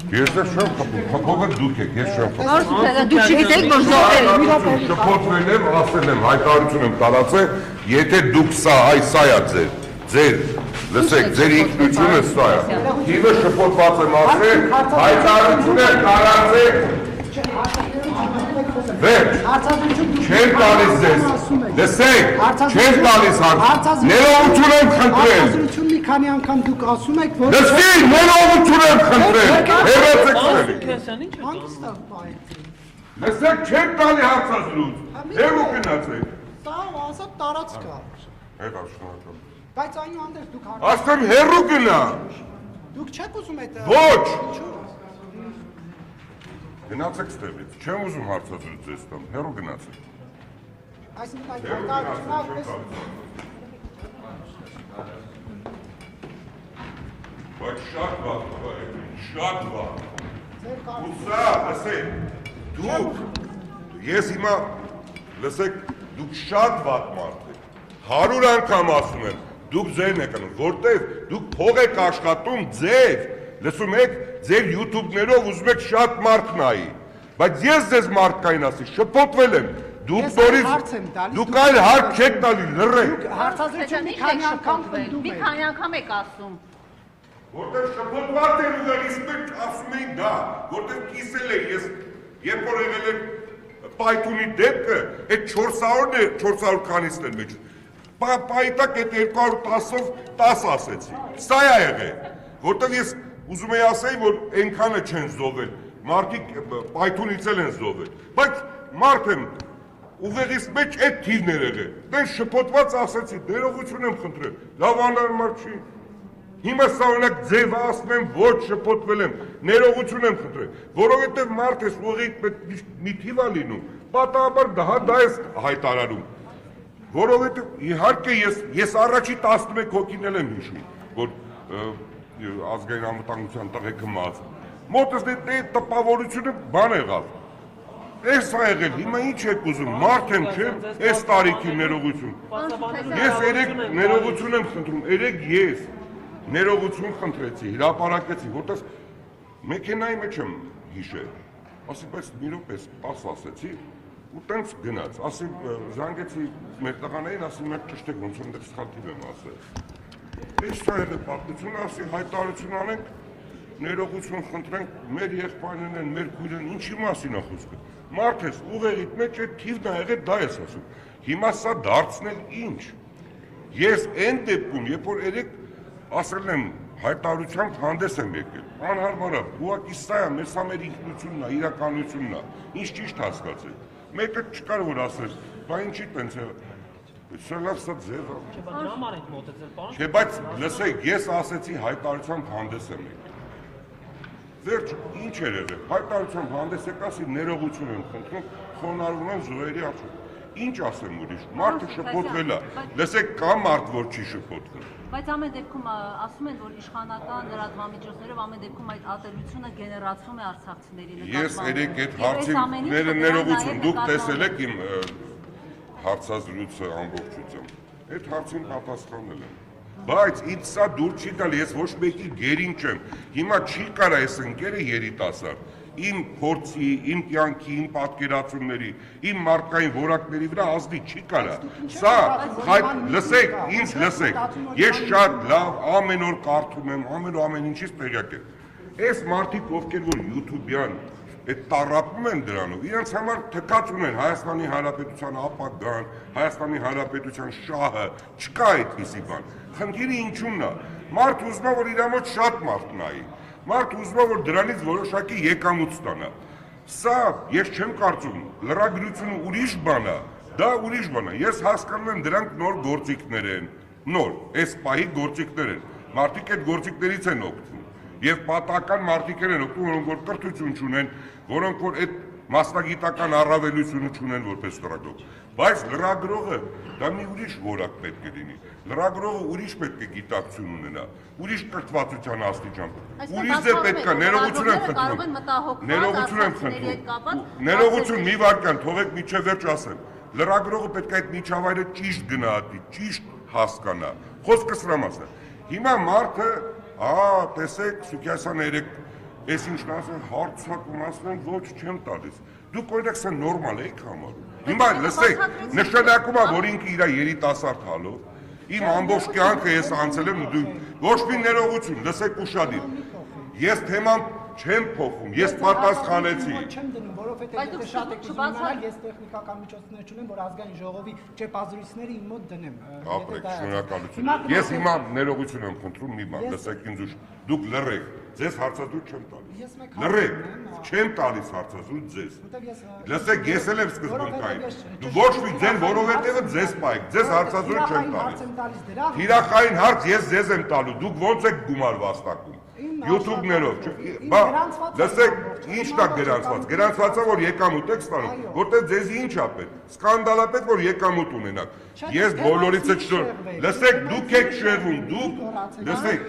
Ես էլ չեմ խփում, խփողը դուք եք, ես չեմ խփում։ Դուք չգիտեք, որ զոհեր։ Շփոթվել եմ, ասել եմ, հայտարարություն եմ տարածել, եթե դուք սա, այ սա է ձեր, լսեք, ձեր ինքնությունը սա է։ Թիմը շփոթված եմ ասել, հայտարարություն եմ տարածել։ Վերջ, չեմ տալիս ձեզ, լսեք, չեմ տալիս հարց, ներողություն եմ խնդրել։ Հարցազրություն մի քանի անգամ դուք ասում եք, որ Լսի, ներողություն եմ խնդրել, հերացեք սրելի։ հանգստավ պահեք։ Լսեք, չեմ տալի հարցազրույց, հերու գնացեք։ Դա ազատ տարածք կա։ Հետա շնորհակալ։ Բայց այնուհանդերձ դուք Ասեմ հերու գնա։ դուք չեք ուզում այդ Ոչ։ Գնացեք ստեղից, չեմ ուզում հարցազրույց ձեզ տամ, հերու գնացեք։ Այսինքն այդ հայտարարությունը Բայց շատ վատ բավարեք, շատ վատ։ Ու սա, լսեք, դուք, ես հիմա, լսեք, դուք շատ վատ մարդ եք, 100 անգամ ասում եմ, դուք ձերն եք անում, որտև դուք փող եք աշխատում ձեր, լսում եք, ձեր յութուբներով ուզում եք շատ մարդ նայի, բայց ես ձեզ մարդկային ասի, շփոթվել եմ, դուք նորից, դուք այլ հարկ չեք տալի, լռեք։ հարցազրություն մի քանի անգամ պնդում Մի եք։ քանի անգամ եք ասում։ Որտեղ շփոթված էր ուղղակի մենք ասում էին դա, որտեղ կիսել է ես, երբ որ եղել է պայթունի դեպքը, այդ 400 քանիսն էր մեջ, պայտակ այդ 210-ով 10 ասեցի, սա է եղել, որտեղ ես ուզում եի ասեի, որ ենքանը չեն զովել, մարդիկ պայթունից էլ են զովել, բայց մարդ եմ, ուղեղիս մեջ այդ թիվն էր եղել, դեն շփոթված ասեցի, ներողություն եմ խնդրել, լավ անարմար չի, Հիմա սավանակ ձև ասում եմ, ոչ շփոթվել եմ, ներողություն եմ խնդրել, որովհետև մարդ ես ուղղիդ մի թիվ է լինում, պատահաբար դա ես հայտարարում, որովհետև իհարկե ես առաջի 11 հոգին էլ եմ հիշում, որ ազգային անվտանգության տղեկը մազ, մոտս տպավորությունը բան եղավ, ես ա եղել, հիմա ինչ եք ուզում, մարդ եմ չեմ, ես տարիքի ներողություն, ես երեք ներողություն եմ խնդրում, երեք ես, ներողություն խնդրեցի, հրապարակեցի, որտես մեքենայի մեջ եմ հիշել, ասի, բայց մի րոպե 10 ասեցի, ու տենց գնաց, ասի, զանգեցի մեր տղաներին, ասի, մեր ճշտեք, ոնց որ դեռ սխալ թիվ եմ ասել։ Ես սա եղել պատմությունը, ասի, հայտարարություն անենք, ներողություն խնդրենք, մեր եղբայրներն են, մեր քույրերն, ինչի մասին է խոսքը։ Մարդ ես, ուղեղիդ մեջ այդ թիվն ա եղել, դա ես ասում։ Հիմա սա դարձնել ինչ։ Ես այն դեպքում, երբ որ երեք ասել եմ, հայտարարությամբ հանդես եմ եկել, անհարմար է, ուղղակի սա է, մեզ մեր ինքնությունն է, իրականությունն է, ինչ ճիշտ հասկացեք։ Մեկը չկար որ ասես, բա ինչի տենց է, սա լավ սա ձև է։ Չէ, բայց լսեք, ես ասեցի հայտարարությամբ հանդես եմ եկել։ Վերջ, ինչ էր եղել, հայտարարությամբ հանդես եք ասի, ներողություն եմ խնդրում, խոնարհվում եմ զոհերի առջև։ Ինչ ասեմ ուրիշ, մարդը շփոթվել է, լսեք կա մարդ, որ չի շփոթվել։ Բայց ամեն դեպքում ասում են, որ իշխանական լրատվամիջոցներով ամեն դեպքում այդ ատելությունը գեներացվում է արցախցիների նկատմամբ։ Ես երեք այդ հարցինները ներողություն, դուք տեսել եք իմ հարցազրույցը ամբողջությամբ, այդ հարցին պատասխանել եմ։ Բայց ինձ սա դուր չի գալ, ես ոչ մեկի գերին չեմ, հիմա չի կարա ես ընկերը երիտասարդ, իմ փորձի, իմ կյանքի, իմ պատկերացումների, իմ մարդկային որակների վրա ազդի չի կարա։ Սա, լսեք, ինձ լսեք, ես շատ լավ ամեն օր կարդում եմ, ամեն ինչից տեղյակ եմ։ Այս մարդիկ ովքեր որ յութուբյան այդ տառապում են դրանով, իրենց համար թքած ունեն Հայաստանի Հանրապետության ապագան, Հայաստանի Հանրապետության շահը, չկա այդպիսի բան։ Խնդիրը ինչումն է, մարդ ուզում է որ իր մոտ շատ մարդ նայի, մարդ ուզում է որ դրանից որոշակի եկամուտ ստանա։ Սա ես չեմ կարծում, լրագրությունը ուրիշ բան է, դա ուրիշ բան է։ Ես հասկանում եմ դրանք նոր գործիքներ են, նոր, այս պահի գործիքներ են, մարդիկ այդ գործիքներից են օգտվում։ Եվ պատահական մարդիկ են օգտվում, որոնք որ կրթություն չունեն, որոնք որ այդ մասնագիտական առավելությունը չունեն որպես լրագրող։ Բայց լրագրողը դա մի ուրիշ որակ պետք է լինի։ Լրագրողը ուրիշ պետք է գիտակցություն ունենա, ուրիշ կրթվածության աստիճան։ Ուրիշ է պետք է ներողություն եմ խնդրում։ Ներողություն եմ խնդրում։ Ներողություն մի վարքան, թողեք միջև վերջ ասեմ։ Լրագրողը պետք է այդ միջավայրը ճիշտ գնահատի, ճիշտ հասկանա։ Խոսքը սրա մասն է։ Հիմա մարդը տեսեք, Սուքիասյանը երեք Ես ինչն ասեմ, հարցակում ասեմ, ոչ չեմ տալիս։ Դուք օրինակ սա նորմալ եք համարում։ Հիմա լսեք, նշանակում է, որ ինքը իր երիտասարդ հալով, իմ ամբողջ կյանքը ես անցել եմ դու ոչ մի ներողություն, լսեք ուշադիր։ Ես թեման չեմ փոխում, ես պատասխանեցի։ Չեմ դնում, որովհետեւ եթե շատ եք ուզում իմանալ, ես տեխնիկական միջոցներ չունեմ, որ ազգային ժողովի ճեպազրույցները իմ մոտ դնեմ։ Ապրեք, շնորհակալություն։ Ես հիմա ներողություն եմ խնդրում մի բան, լսեք ինձ ուշ, դուք լռեք, ձեզ հարցազրույց չեմ տալիս։ Լռեք, չեմ տալիս հարցազրույց ձեզ։ Լսեք, ես էլ եմ սկզբում կային։ Դու ոչ մի ձեն, որովհետեւ ձեզ պայք, ձեզ հարցազրույց չեմ տալիս։ Թիրախային հարց ես ձեզ եմ տալու, դուք ո՞նց եք գումար վաստակում։ YouTube-ներով, բա, լսեք, ի՞նչն է գրանցված։ Գրանցվածը, որ եկամուտ եք ստանում, որտեղ ձեզ ինչ է պետք։ Սկանդալ է պետք, որ եկամուտ ունենաք։ Ես բոլորից չշտոր։ Լսեք, դուք եք շեղվում, դուք, լսեք,